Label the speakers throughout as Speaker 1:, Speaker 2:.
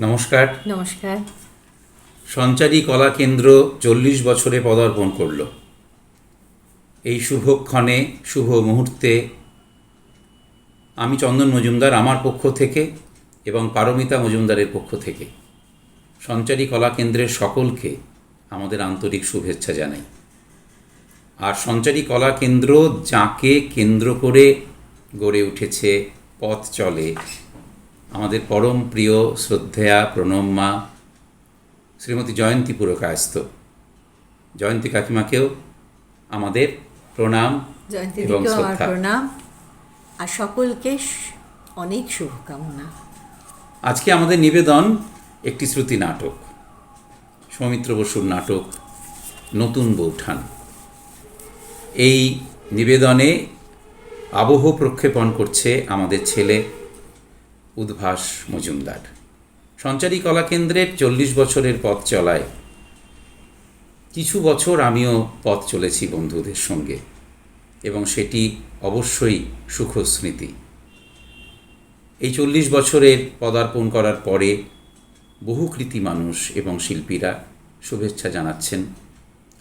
Speaker 1: নমস্কার।
Speaker 2: নমস্কার।
Speaker 1: সঞ্চারী কলা কেন্দ্র 40 বছরে পদার্পণ করল। এই শুভক্ষণে, শুভ মুহূর্তে আমি চন্দন মজুমদার আমার পক্ষ থেকে এবং পারমিতা মজুমদারের পক্ষ থেকে সঞ্চারী কলা কেন্দ্রের সকলকে আমাদের আন্তরিক শুভেচ্ছা জানাই। আর সঞ্চারী কলা কেন্দ্র যাকে কেন্দ্র করে গড়ে উঠেছে, পথ চলে, আমাদের পরম প্রিয় শ্রদ্ধেয়া প্রণম্যা শ্রীমতী জয়ন্তী পুরকায়স্থ। জয়ন্তী কাকিমাকেও আমাদের প্রণাম এবং শ্রদ্ধা।
Speaker 2: প্রণাম আর সকলকে অনেক শুভকামনা।
Speaker 1: আজকে আমাদের নিবেদন একটি শ্রুতি নাটক, সৌমিত্র বসুর নাটক নতুন বৌঠান। এই নিবেদনে আবহ প্রক্ষেপণ করছে আমাদের ছেলে উদ্ভাস মজুমদার। সঞ্চারী কলা কেন্দ্রের 40 বছরের পথ চলায় কিছু বছর আমিও পথ চলেছি বন্ধুদের সঙ্গে, এবং সেটি অবশ্যই সুখস্মৃতি। এই 40 বছরের পদার্পণ করার পরে বহু কৃতি মানুষ এবং শিল্পীরা শুভেচ্ছা জানাচ্ছেন।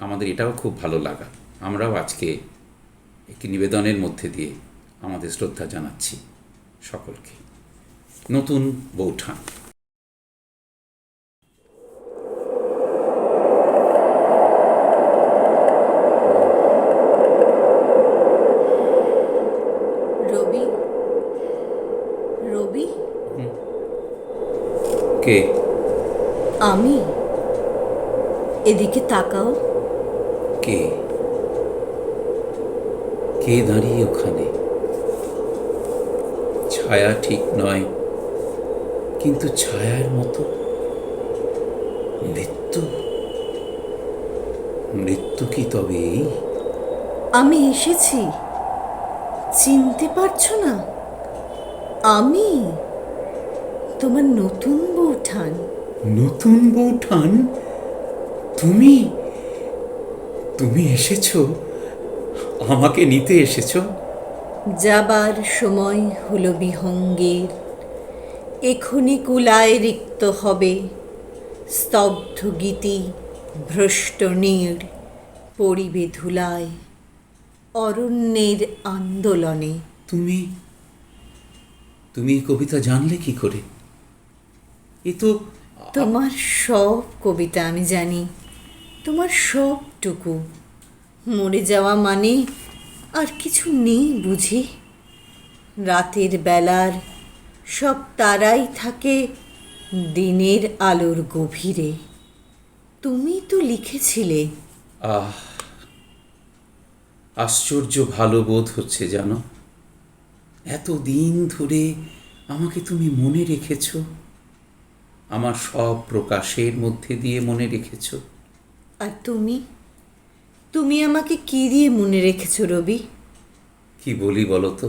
Speaker 1: আমাদের এটাও খুব ভালো লাগা। আমরাও আজকে একটি নিবেদনের মধ্যে দিয়ে আমাদের শ্রদ্ধা জানাচ্ছি সকলকে। নতুন বৌঠান।
Speaker 2: রবি, রবি,
Speaker 1: কে?
Speaker 2: আমি। এদিকে তাকাও।
Speaker 1: কে? কে দাঁড়িয়ে ওখানে? ছায়া ঠিক নয়, কিন্তু ছায়ার মতো। মৃত্যু? মৃত্যু কি তবে এই?
Speaker 2: আমি এসেছি, চিনতে পারছো না? আমি তোমার নতুন বৌঠান।
Speaker 1: নতুন বৌঠান? তুমি? তুমি এসেছো? আমাকে নিতে এসেছো?
Speaker 2: যাবার সময় হলো বিহঙ্গের, এখনি কুলায় রিক্ত হবে। স্তব্ধ গীতি ভ্রষ্ট নীড় পড়িবে ধুলায় অরণ্যের আন্দোলনে।
Speaker 1: তুমি তুমি কবিতা জানলে কি করে? এ তো
Speaker 2: তোমার সব কবিতা আমি জানি, তোমার সবটুকু। মরে যাওয়া মানে আর কিছু নেই বুঝি? রাতের বেলার সব তারাই থাকে দিনের আলোর গভীরে। তুমি তো লিখেছিলে।
Speaker 1: আশ্চর্য ভালো বোধ হচ্ছে জানো। এতদিন ধরে আমাকে তুমি মনে রেখেছ, আমার সব প্রকাশের মধ্যে দিয়ে মনে রেখেছ।
Speaker 2: আর তুমি, তুমি আমাকে কি দিয়ে মনে রেখেছো রবি?
Speaker 1: কি বলি বলো তো?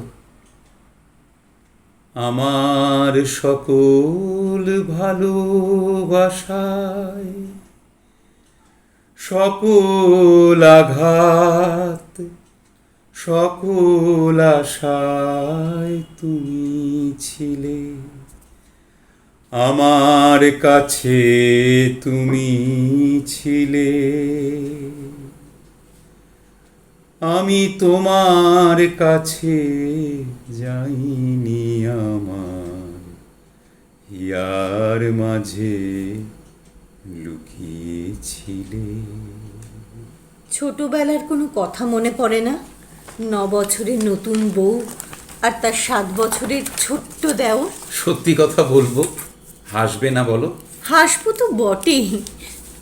Speaker 1: আমার সকল ভালোবাসায়, সকল আঘাত, সকল আশায় তুমি ছিলে। আমার কাছে তুমি ছিলে। আমি তোমার কাছে যাইনি, আমার হিয়ার মাঝে লুকিয়েছিলে।
Speaker 2: ছোটবেলার কোনো কথা মনে পড়ে না? 9 বছরের নতুন বউ আর তার 7 বছরের ছোট্ট দেওর।
Speaker 1: সত্যি কথা বলবো, হাসবে না বলো?
Speaker 2: হাসবো তো বটেই,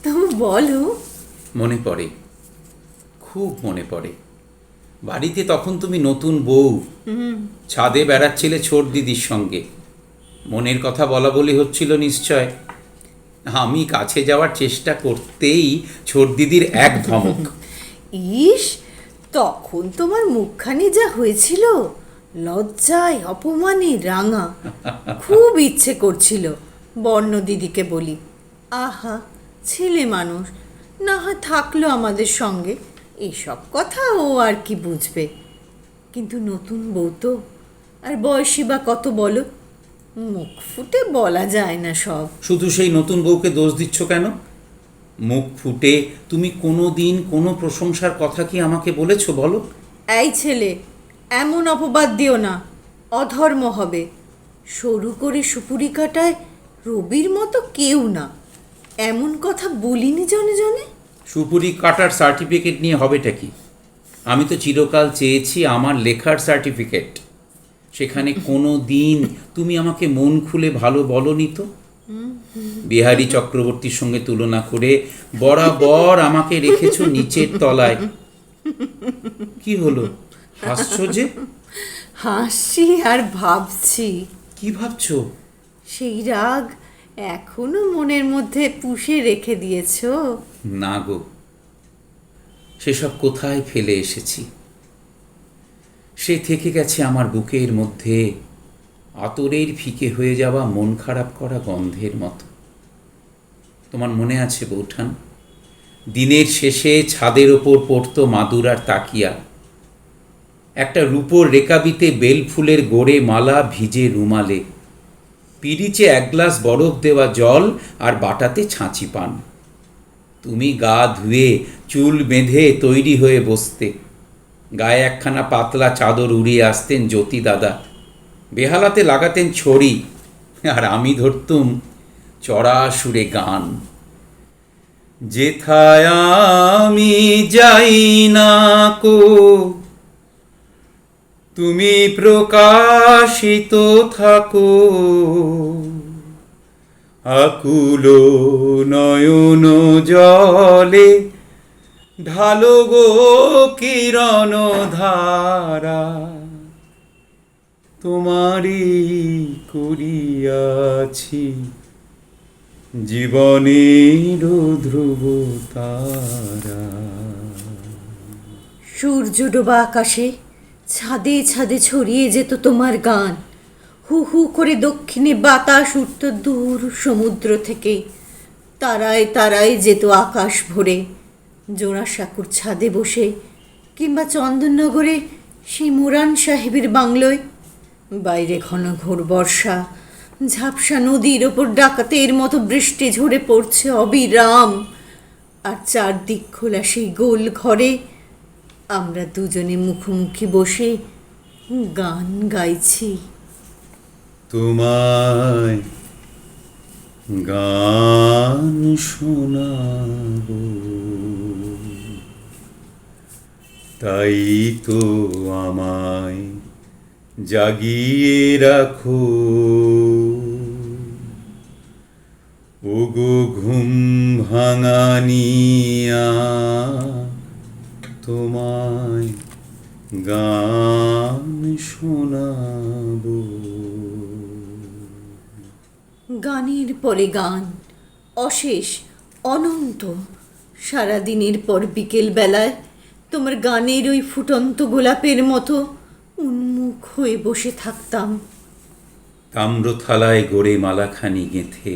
Speaker 2: তবু বলো।
Speaker 1: মনে পড়ে, খুব মনে পড়ে। বাড়িতে তখন তুমি নতুন বউ, ছাদে বেড়াচ্ছিলে ছোট দিদির সঙ্গে। মনের কথা বলা বলি হচ্ছিল নিশ্চয়। আমি কাছে যাওয়ার চেষ্টা করতেই ছোট দিদির এক ধমক।
Speaker 2: ইস, তখন তোমার মুখখানি যা হয়েছিল, লজ্জায় অপমানে রাঙা। খুব ইচ্ছে করছিল বর্ণ দিদিকে বলি, আহা ছেলে মানুষ, না হয় থাকলো আমাদের সঙ্গে, এসব কথা ও আর কি বুঝবে। কিন্তু নতুন বউ তো, আর বয়সী বা কত বলো? মুখ ফুটে বলা যায় না সব।
Speaker 1: শুধু সেই নতুন বউকে দোষ দিচ্ছ কেন? মুখ ফুটে তুমি কোনো দিন কোনো প্রশংসার কথা কি আমাকে বলেছো বলো?
Speaker 2: এই ছেলে, এমন অপবাদ দিও না, অধর্ম হবে। সরু করে সুপুরি কাটায় রবির মতো কেউ না, এমন কথা বলিনি জনে জনে।
Speaker 1: সুপুরি কাটার সার্টিফিকেট নিয়ে হবেটা কি? আমি তো চিরকাল চেয়েছি আমার লেখার সার্টিফিকেট। সেখানে কোনো দিন তুমি আমাকে মন খুলে ভালো বলনি তো। বিহারী চক্রবর্তীর সঙ্গে তুলনা করে বরাবর আমাকে রেখেছো নিচের তলায়। কি হলো, হাসছো যে?
Speaker 2: হাসছি আর ভাবছি।
Speaker 1: কি ভাবছো?
Speaker 2: সেই রাগ এখনো মনের মধ্যে পুষে রেখে দিয়েছো?
Speaker 1: না গো, সেসব কোথায় ফেলে এসেছি। সে থেকে গেছে আমার বুকের মধ্যে আতরের ফিকে হয়ে যাওয়া মন খারাপ করা গন্ধের মতো। তোমার মনে আছে বৌঠান, দিনের শেষে ছাদের ওপর পড়তো মাদুরার তাকিয়া, একটা রূপোর রেকাবিতে বেল ফুলের গোড়ে মালা ভিজে রুমালে, পিরিচে এক গ্লাস বরফ দেওয়া জল আর বাটাতে ছাঁচি পান। তুমি গা ধুয়ে চুল বেঁধে তৈরি হয়ে বসতে, গায়ে একখানা পাতলা চাদর উড়িয়ে আসতেন জ্যোতি দাদা, বেহালাতে লাগাতেন ছড়ি, আর আমি ধরতুম চড়া সুরে গান। যেথায় আমি যাই না কো তুমি প্রকাশিত থাকো, আকুল নয়ন জলে ঢালো গো কিরণ ধারা, তোমারই করিয়াছি জীবনের ধ্রুব তারা।
Speaker 2: সূর্য ডোবা আকাশে ছাদে ছাদে ছড়িয়ে যেত তোমার গান। হু হু করে দক্ষিণে বাতাস উঠত দূর সমুদ্র থেকে, তারায় তারায় যেত আকাশ ভরে। জোড়াসাঁকুর ছাদে বসে কিংবা চন্দননগরে সেই মুরান সাহেবের বাংলোয়, বাইরে ঘন ঘোর বর্ষা, ঝাপসা নদীর ওপর ডাকাতের মতো বৃষ্টি ঝরে পড়ছে অবিরাম, আর চারদিক খোলা সেই গোল ঘরে আমরা দুজনে মুখোমুখি বসে গান গাইছি।
Speaker 1: তোমায় গান শোনাবো, তাই তো আমায় জাগিয়ে রাখো, ওগো ঘুম ভাঙানিয়া, তোমায় গান শোনাবো।
Speaker 2: গানের পরে গান, অশেষ, অনন্ত। সারাদিনের পর বিকেল বেলায় তোমার গানের ওই ফুটন্ত গোলাপের মতো উন্মুখ হয়ে বসে থাকতাম।
Speaker 1: তাম্র থালায় গড়ে মালাখানি গেঁথে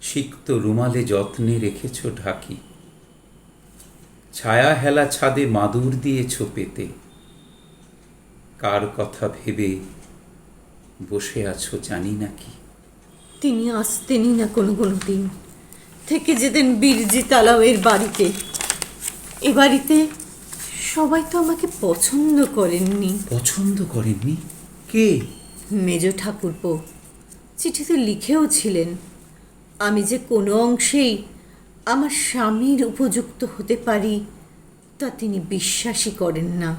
Speaker 1: সিক্ত রুমালে যত্নে রেখেছ ঢাকি, ছায়া হেলা ছাদে মাদুর দিয়েছ পেতে, কার কথা ভেবে বসে আছো জানি না কি।
Speaker 2: তিনি আসতেনই না কোনো কোনো দিন, থেকে যেতেন বীরজি তালাওয়ের বাড়িতে। এ বাড়িতে সবাই তো আমাকে পছন্দ করেননি।
Speaker 1: পছন্দ করেননি? কে?
Speaker 2: মেজ ঠাকুরপো চিঠিতে লিখেও ছিলেন আমি যে কোনো অংশেই আমার স্বামীর উপযুক্ত হতে পারি তা তিনি বিশ্বাসই করেন না।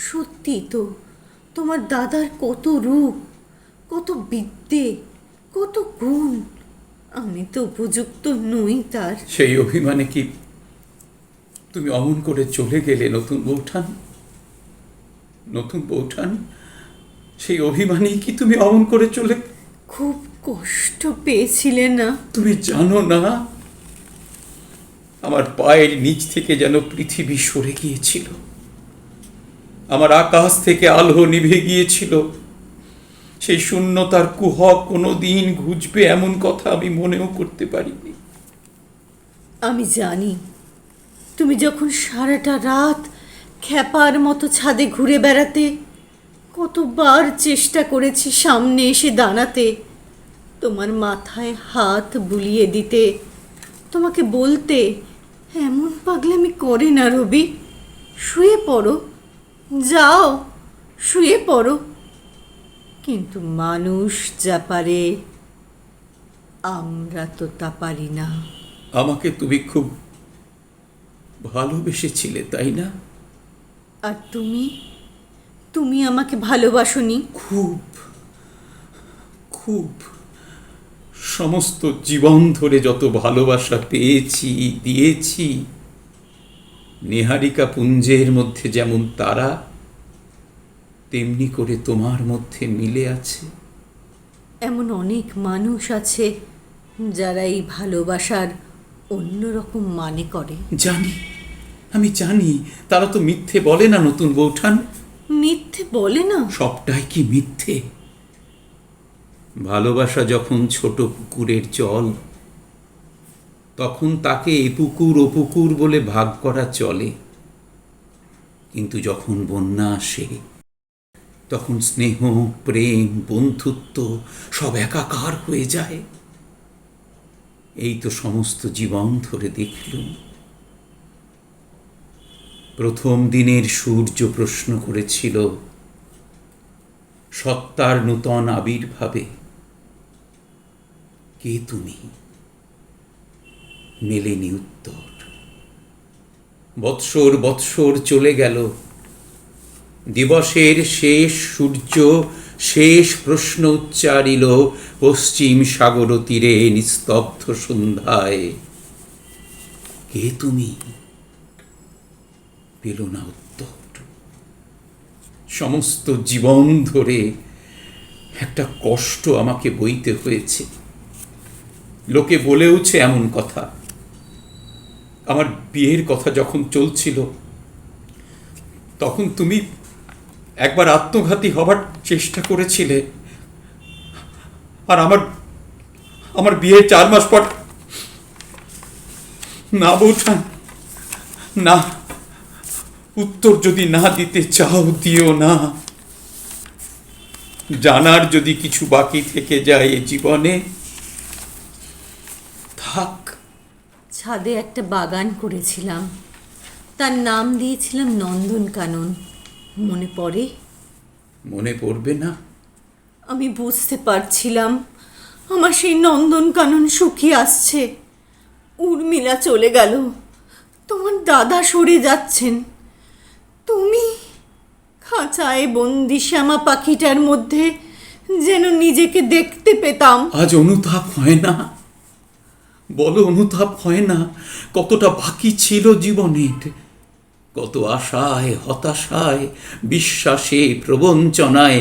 Speaker 2: সত্যি তো, তোমার দাদার কত রূপ, কত বিদ্যে, কত গুণ, আমি তো উপযুক্ত নই তার।
Speaker 1: সেই অভিমানে কি তুমি অমন করে চলে গেলে নতুন বৌঠান? নতুন বৌঠান, সেই অভিমানেই কি তুমি অমন করে চলে?
Speaker 2: খুব কষ্ট পেয়েছিলে না?
Speaker 1: তুমি জানো না, আমার পায়ের নিচ থেকে যেন পৃথিবী সরে গিয়েছিল, আমার আকাশ থেকে আলো নিভে গিয়েছিল। সেই শূন্যতার কুহক কোনো দিন ঘুচবে এমন কথা আমি মনেও করতে পারিনি।
Speaker 2: আমি জানি তুমি যখন সারাটা রাত খ্যাপার মতো ছাদে ঘুরে বেড়াতে, কতবার চেষ্টা করেছি সামনে এসে দাঁড়াতে, তোমার মাথায় হাত বুলিয়ে দিতে, তোমাকে বলতে এমন পাগলামি করে না রবি, শুয়ে পড়ো, যাও শুয়ে পড়ো। কিন্তু মানুষ যা পারে আমরা তো তা পারি না।
Speaker 1: আমাকে তুমি খুব ভালোবেসেছিলে, তাই না?
Speaker 2: আর তুমি তুমি আমাকে ভালোবাসোনি?
Speaker 1: খুব খুব। সমস্ত জীবন ধরে যত ভালোবাসা পেয়েছি, দিয়েছি, নেহারিকা পুঞ্জের মধ্যে যেমন তারা, তেমনি করে তোমার মধ্যে মিলে আছে।
Speaker 2: এমন অনেক মানুষ আছে যারা এই ভালোবাসার অন্যরকম মানে করে।
Speaker 1: জানি, আমি জানি, তারা তো মিথ্যে বলে না নতুন বৌঠান।
Speaker 2: মিথ্যে বলে না?
Speaker 1: সবটাই কি মিথ্যে? ভালোবাসা যখন ছোট পুকুরের জল, তখন তাকে এ পুকুর ও পুকুর বলে ভাগ করা চলে। কিন্তু যখন বন্যা আসে, তখন স্নেহ, প্রেম, বন্ধুত্ব সব একাকার হয়ে যায়। এই তো সমস্ত জীবন ধরে দেখলুম। প্রথম দিনের সূর্য প্রশ্ন করেছিল সত্তার নূতন আবির্ভাবে, কে তুমি? মেলেনি উত্তর। বৎসর বৎসর চলে গেল, দিবসের শেষ সূর্য শেষ প্রশ্ন উচ্চারিল পশ্চিম সাগর তীরে নিস্তব্ধ সন্ধ্যায়, কে তুমি? পেল না উত্তর। সমস্ত জীবন ধরে একটা কষ্ট আমাকে বইতে হয়েছে। লোকে বলেওছে এমন কথা। আমার বিয়ের কথা যখন চলছিল, তখন তুমি একবার আত্মঘাতী হবার চেষ্টা করেছিলে, আর আমার বিয়ের 4 মাস পর, না বৌঠান, না, উত্তর যদি না দিতে চাও দিও না। জানার যদি কিছু বাকি থেকে যায় এ জীবনে, থাক।
Speaker 2: ছাদে একটা বাগান করেছিলাম, তার নাম দিয়েছিলাম নন্দনকানন। মনে পড়ে?
Speaker 1: মনে পড়বে না?
Speaker 2: আমি বুঝতে পারছিলাম আমার সেই নন্দনকানন শুকিয়ে আসছে। উর্মিলা চলে গেল, তোমার দাদা সরে যাচ্ছেন, তুমি খাঁচায় বন্দি শ্যামা পাখিটার মধ্যে যেন নিজেকে দেখতে পেতাম।
Speaker 1: আজ অনুতাপ হয় না? বলো, অনুতাপ হয় না? কতটা বাকি ছিল জীবনের, কত আশায়, হতাশায়, বিশ্বাসে, প্রবঞ্চনায়,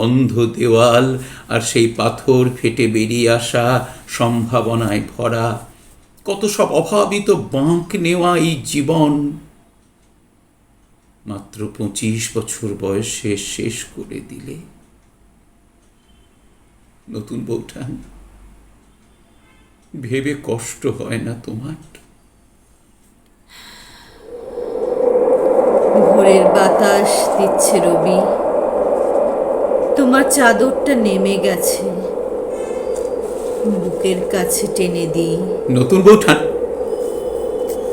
Speaker 1: অন্ধ দেওয়াল আর সেই পাথর ফেটে বেরিয়ে আসা সম্ভাবনায় ভরা, কত সব অভাবিত বাঁক নেওয়া এই জীবন। মাত্র 25 বছর বয়সে শেষ করে দিলে। নতুন বৌঠান, ভেবে কষ্ট হয় না তোমার?
Speaker 2: ভোরের বাতাস দিচ্ছে রবি, তোমার চাদরটা নেমে গেছে, বুকের কাছে টেনে দিই।
Speaker 1: নতুন বৌঠান,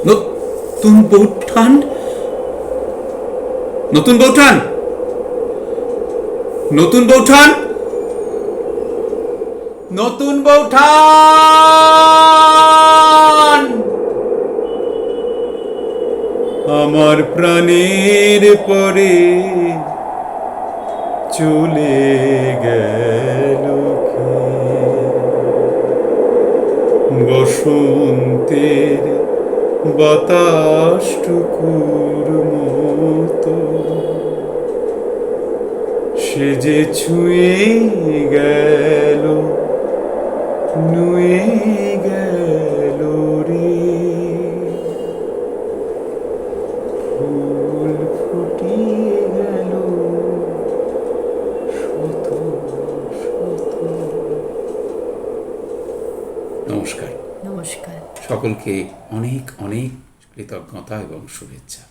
Speaker 1: নতুন বৌঠান, নতুন বৌঠান, নতুন বৌঠান, নতুন বৌঠান। আমার প্রাণের পরে চলে গেল কে? বসন্তের বাতাসটুকুর মতো সে যে ছুঁয়ে গেল, নুয়ে গেল রে। ফুল ফুটিয়ে গেল শত শত। নমস্কার।
Speaker 2: নমস্কার।
Speaker 1: সকলকে অনেক অনেক কৃতজ্ঞতা এবং শুভেচ্ছা।